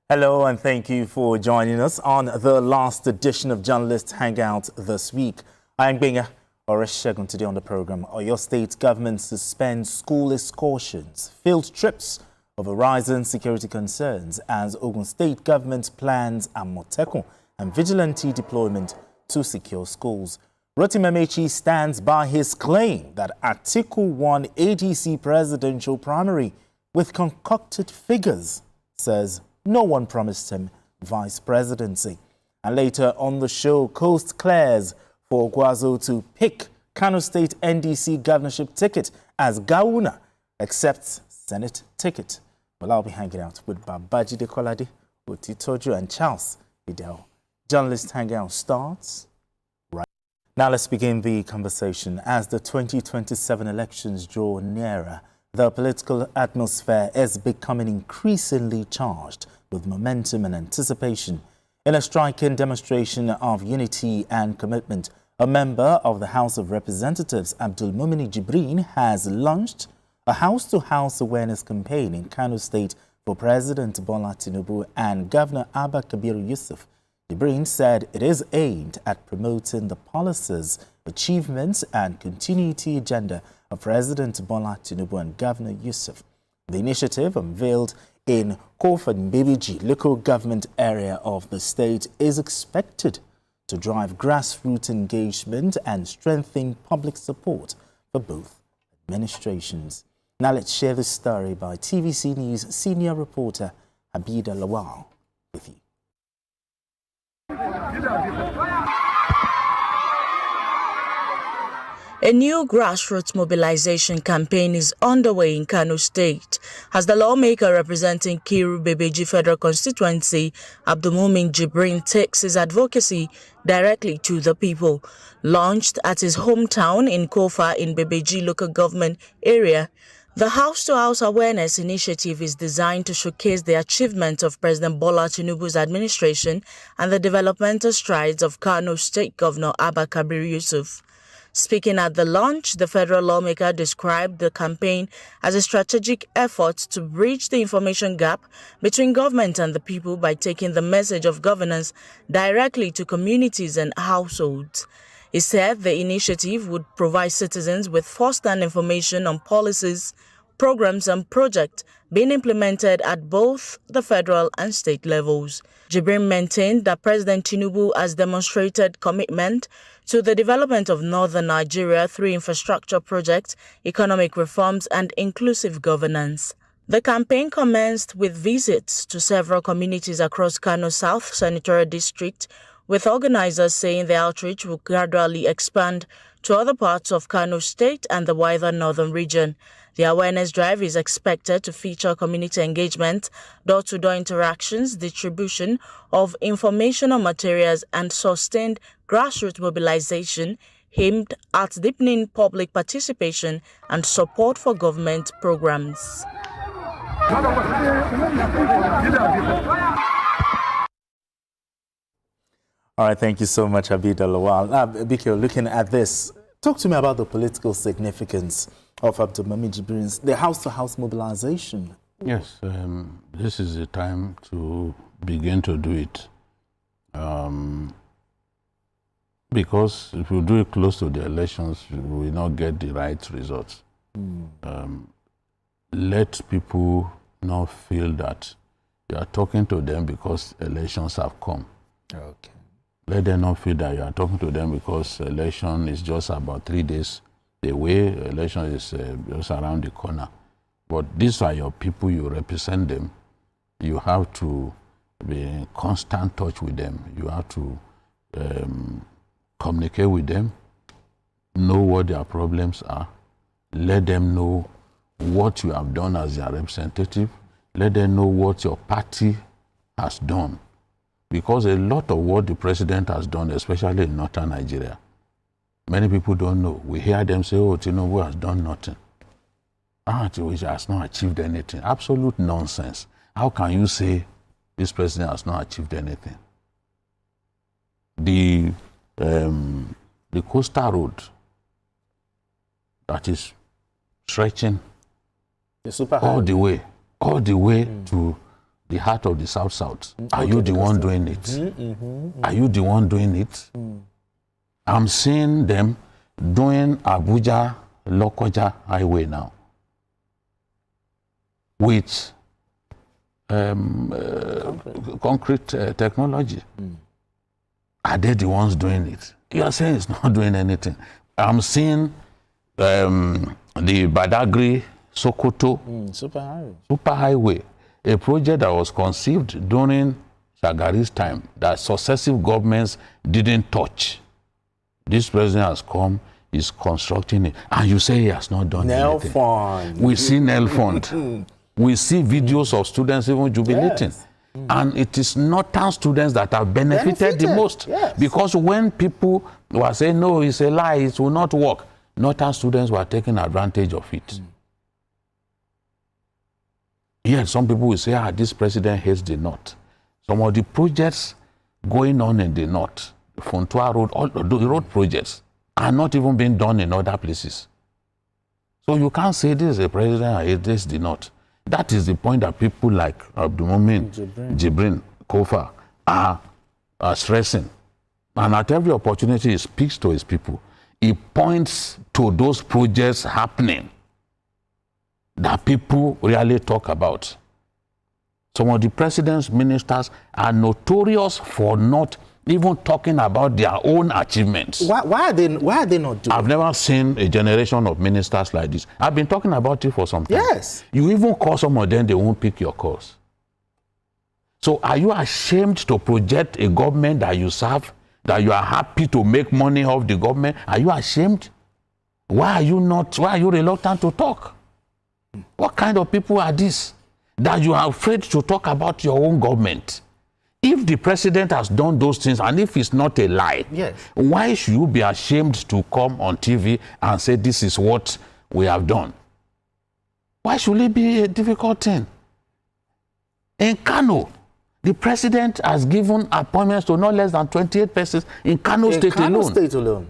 Hello and thank you for joining us on the last edition of Journalist Hangout this week. I am Benga Oreshegun. Today on the program, Oyo State government suspends school excursions, field trips over rising security concerns as Ogun State government plans Amotekun and vigilante deployment to secure schools. Rotimi Amechi stands by his claim that Atiku won ADC presidential primary with concocted figures, says no one promised him vice presidency. And later on the show, Coast clears for Gwazo to pick Kano State NDC governorship ticket as Gauna accepts Senate ticket. Well, I'll be hanging out with Babaji Dekolade, Otitojo and Charles Idel. Journalist Hangout starts right now. Let's begin the conversation. As the 2027 elections draw nearer, the political atmosphere is becoming increasingly charged with momentum and anticipation. In a striking demonstration of unity and commitment, a member of the House of Representatives, Abdulmumin Jibrin, has launched a house-to-house awareness campaign in Kano State for President Bola Tinubu and Governor Abba Kabir Yusuf. Jibrin said it is aimed at promoting the policies, achievements and continuity agenda of President Bola Tinubu and Governor Yusuf. The initiative, unveiled in Kofan Bebiji local government area of the state, is expected to drive grassroots engagement and strengthen public support for both administrations. Now let's share this story by TVC News senior reporter Abida Lawal with you. A new grassroots mobilization campaign is underway in Kano State as the lawmaker representing Kiru Bebeji Federal Constituency, Abdulmumin Jibrin, takes his advocacy directly to the people. Launched at his hometown in Kofa in Bebeji local government area, the House-to-House Awareness Initiative is designed to showcase the achievements of President Bola Tinubu's administration and the developmental strides of Kano State Governor Abba Kabir Yusuf. Speaking at the launch, the federal lawmaker described the campaign as a strategic effort to bridge the information gap between government and the people by taking the message of governance directly to communities and households. He said the initiative would provide citizens with first-hand information on policies, programs and projects being implemented at both the federal and state levels. Jibrin maintained that President Tinubu has demonstrated commitment to the development of northern Nigeria through infrastructure projects, economic reforms and inclusive governance. The campaign commenced with visits to several communities across Kano South Senatorial District, with organizers saying the outreach will gradually expand to other parts of Kano State and the wider northern region. The awareness drive is expected to feature community engagement, door-to-door interactions, distribution of informational materials, and sustained grassroots mobilization aimed at deepening public participation and support for government programs. All right, thank you so much, Abida Lawal. Now, Biko, looking at this, talk to me about the political significance of Abdulmumin Jibrin's the house-to-house mobilization. Yes, this is the time to begin to do it. Because if you do it close to the elections, you will not get the right results. Let people not feel that you are talking to them because elections have come. Okay. Let them not feel that you are talking to them because election is just about 3 days away. Election is just around the corner. But these are your people, you represent them. You have to be in constant touch with them. You have to communicate with them, know what their problems are, let them know what you have done as their representative, let them know what your party has done. Because a lot of what the president has done, especially in northern Nigeria, many people don't know. We hear them say, oh, Tinubu has done nothing. He has not achieved anything. Absolute nonsense. How can you say this president has not achieved anything? The coastal road that is stretching all the way to the heart of the South. Are you the one doing it? Are you the one doing it? I'm seeing them doing Abuja-Lokoja highway now with concrete technology. Are they the ones doing it? You are saying it's not doing anything. I'm seeing the Badagry Sokoto super highway, a project that was conceived during Shagari's time that successive governments didn't touch. This president has come, is constructing it, and you say he has not done anything. Fund. We see Nel Fund. We see videos of students even jubilating. Yes. And it is northern students that have benefited the most. Yes. Because when people were saying, no, it's a lie, it will not work, northern students were taking advantage of it. Yes, some people will say, this president hates the north. Some of the projects going on in the north, Fontua Road, all the road projects, are not even being done in other places. So you can't say this is a president who hates the north. That is the point that people like Abdulmumin, Jibrin, Kofa are stressing. And at every opportunity, he speaks to his people. He points to those projects happening that people really talk about. Some of the president's ministers are notorious for not even talking about their own achievements. Why are they not doing it? I've never seen a generation of ministers like this. I've been talking about it for some time. Yes. You even call some of them, they won't pick your calls. So are you ashamed to project a government that you serve, that you are happy to make money off the government? Are you ashamed? Why are you reluctant to talk? What kind of people are these that you are afraid to talk about your own government? If the president has done those things, and if it's not a lie, yes, why should you be ashamed to come on TV and say this is what we have done? Why should it be a difficult thing? In Kano, the president has given appointments to not less than 28 persons in Kano State alone.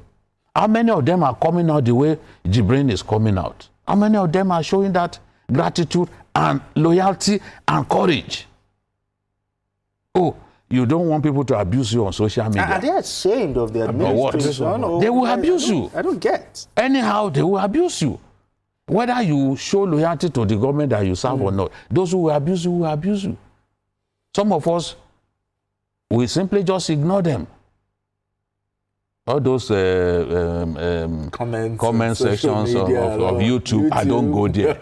How many of them are coming out the way Jibrin is coming out? How many of them are showing that gratitude and loyalty and courage? Oh, you don't want people to abuse you on social media. Are they ashamed of their administration? What? They will abuse you. I don't get. Anyhow, they will abuse you. Whether you show loyalty to the government that you serve or not, those who will abuse you will abuse you. Some of us, we simply just ignore them. All those comment sections of YouTube, I don't go there.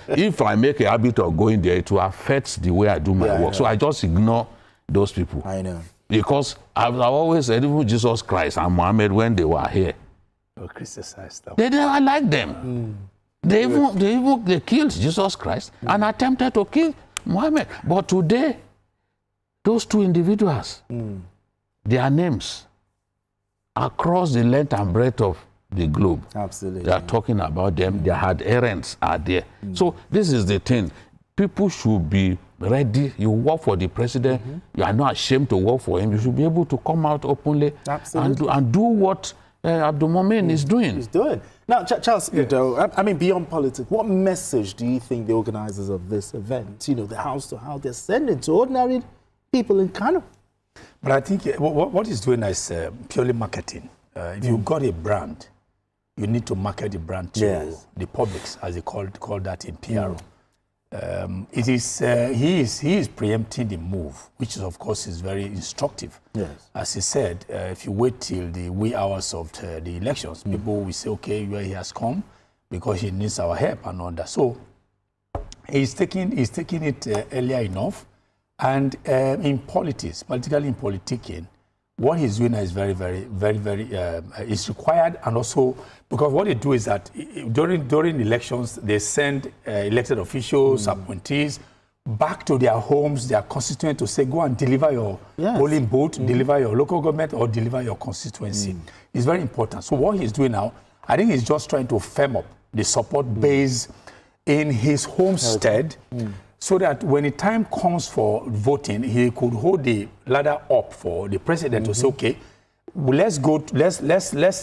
If I make a habit of going there, it will affect the way I do my work. So I just ignore those people. I know. Because I've always said, even Jesus Christ and Muhammad, when they were here, they never liked them. They killed Jesus Christ and attempted to kill Muhammad. But today, those two individuals, their names across the length and breadth of the globe. Absolutely. They are talking about them. Their adherents are there. So this is the thing. People should be ready. You work for the president. You are not ashamed to work for him. You should be able to come out openly and do what Abdulmumin is doing. He's doing. Now, Charles, I mean, beyond politics, what message do you think the organizers of this event, the house to house, they're sending to ordinary people in Kano? But I think what he's doing is purely marketing. If you've got a brand, you need to market the brand to the publics, as they call that in PR. It is he is preempting the move, which is, of course, is very instructive. Yes. As he said, if you wait till the wee hours of the elections, people will say, okay, where he has come because he needs our help and all that. So he's taking it earlier enough. And in politics, particularly in politicking, what he's doing is very, is required. And also, because what they do is that during elections, they send elected officials, appointees, back to their homes, their constituents, to say, go and deliver your polling booth, deliver your local government, or deliver your constituency. It's very important. So what he's doing now, I think he's just trying to firm up the support base in his homestead, so that when the time comes for voting, he could hold the ladder up for the president to say, okay, let's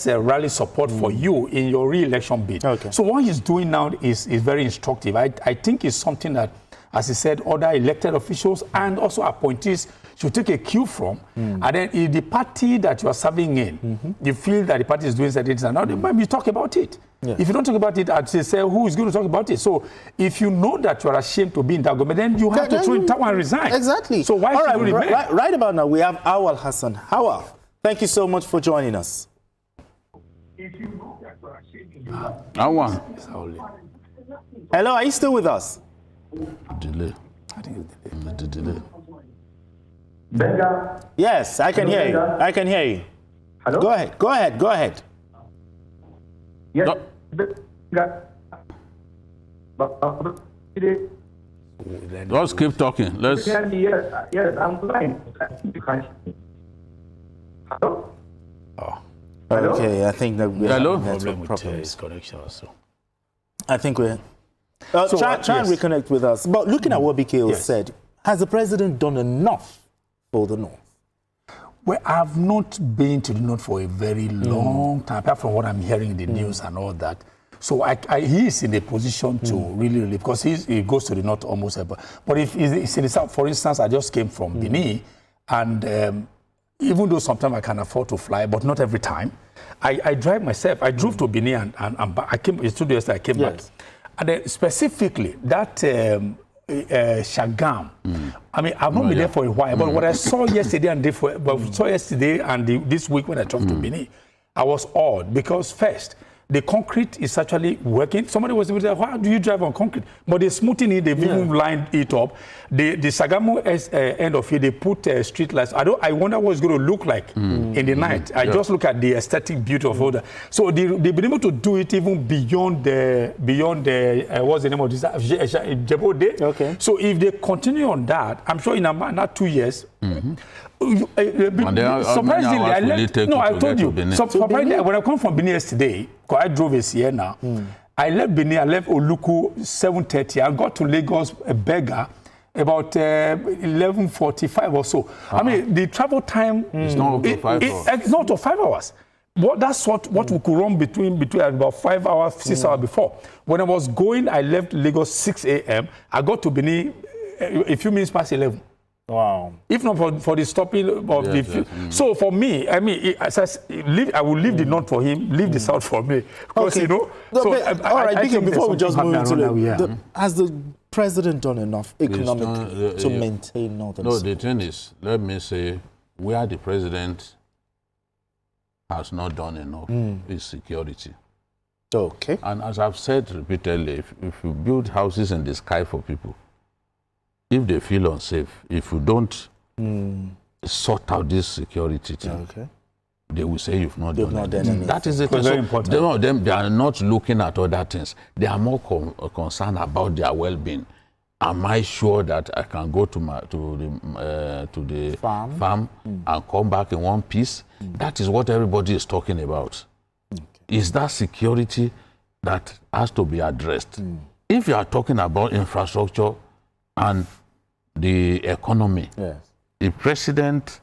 rally support for you in your re-election bid. Okay. So what he's doing now is very instructive. I think it's something that as he said, other elected officials and also appointees should take a cue from. And then if the party that you are serving in, you feel that the party is doing certain things, and now maybe talk about it. Yeah. If you don't talk about it, I'd say, who is going to talk about it? So if you know that you are ashamed to be in that government, then you have to throw in tower and resign. Exactly. So why should you remain? Right about now, we have Awal Hassan. Awal, thank you so much for joining us. Awal. Hello, are you still with us? Delay. I think it's The delay. Benga. Yes, I can hear you. Benga. I can hear you. Hello? Go ahead. Go ahead. Go ahead. Yes. No. Benga. Let's keep talking. Let's. Yes, I'm fine. You can't. Hello? Oh. Hello? Okay, I think that we Hello? have network Problem with problems. his connection also. I think we're... So, try and yes. reconnect with us. But looking at what BKO Yes. said, has the president done enough for the North? Well, I've not been to the North for a very long time, apart from what I'm hearing in the news and all that. So he is in a position to really, because he goes to the North almost ever. But if he's in the South, for instance, I just came from Benin, and even though sometimes I can afford to fly, but not every time, I drive myself. I drove to Benin and back. I came, it's 2 days I came back. And then specifically, that Shagam, I mean, I've not been there for a while, but what I saw yesterday and this week when I drove to Benin, I was awed because first, the concrete is actually working. Somebody was like, why do you drive on concrete? But they're smoothing it, they've even lined it up. The Sagamo end of it, they put street lights. I wonder what it's going to look like in the night. I just look at the aesthetic beauty of all that. So they've been able to do it even beyond the what's the name of this? Jebode. Okay. So if they continue on that, I'm sure in about 2 years, surprisingly, I left. No, I told you. Surprisingly, when I come from Benin yesterday, because I drove a Sienna, I left Benin. I left Oluku 7:30. I got to Lagos, Bega, about 11:45 or so. I mean, the travel time It's not up to 5 hours. It's not to 5 hours. But that's what we could run between about 5 hours, 6 hours before. When I was going, I left Lagos 6 a.m. I got to Benin a few minutes past 11. Wow. If not for the stopping of So for me, I mean, I will leave the North for him, leave the South for me. Because, you know... All right, before we just move into has the president done enough economically to maintain Northern No, the thing is, let me say, where the president has not done enough is security. Okay. And as I've said repeatedly, if you build houses in the sky for people, if they feel unsafe, if you don't sort out this security thing, they will say you've not done anything. That is the thing. Very important. They are not looking at other things. They are more concerned about their well-being. Am I sure that I can go to the farm and come back in one piece? That is what everybody is talking about. Is that security that has to be addressed? If you are talking about infrastructure and the economy, the president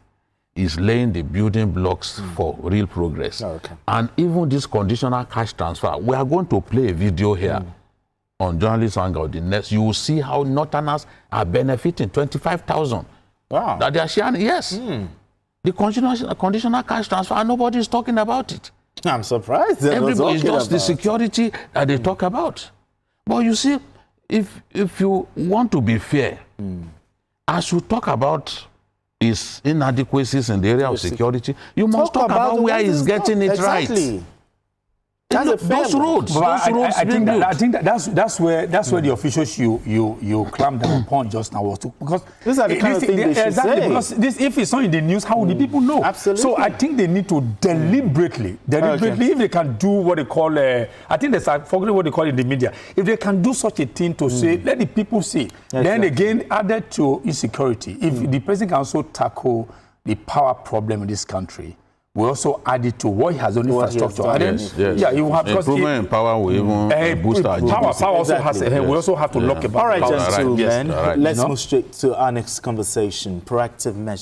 is laying the building blocks for real progress. And even this conditional cash transfer, we are going to play a video here on Journalist Hangout. The next, you will see how Northerners are benefiting 25,000. Wow. That they are sharing. Yes. The conditional cash transfer, and nobody is talking about it. I'm surprised. Everybody is just the security that they talk about. But you see, if you want to be fair, as you talk about his inadequacies in the area of security, you must talk about where he's getting it right. Those roads, I think that's where the officials you clamped down upon just now was to, because these are the kind of things they should say. Because if it's not in the news, how would the people know? Absolutely. So I think they need to deliberately, if they can do what they call, I think I forget what they call it in the media. If they can do such a thing to say, let the people see. Then again, added to insecurity, if the president can also tackle the power problem in this country, we also add it to what he has on infrastructure. Yeah, you have improvement in power will even boost our GDP. Power also has. We also have to look about. All right, gentlemen. Yes. Let's move straight to our next conversation. Proactive measures.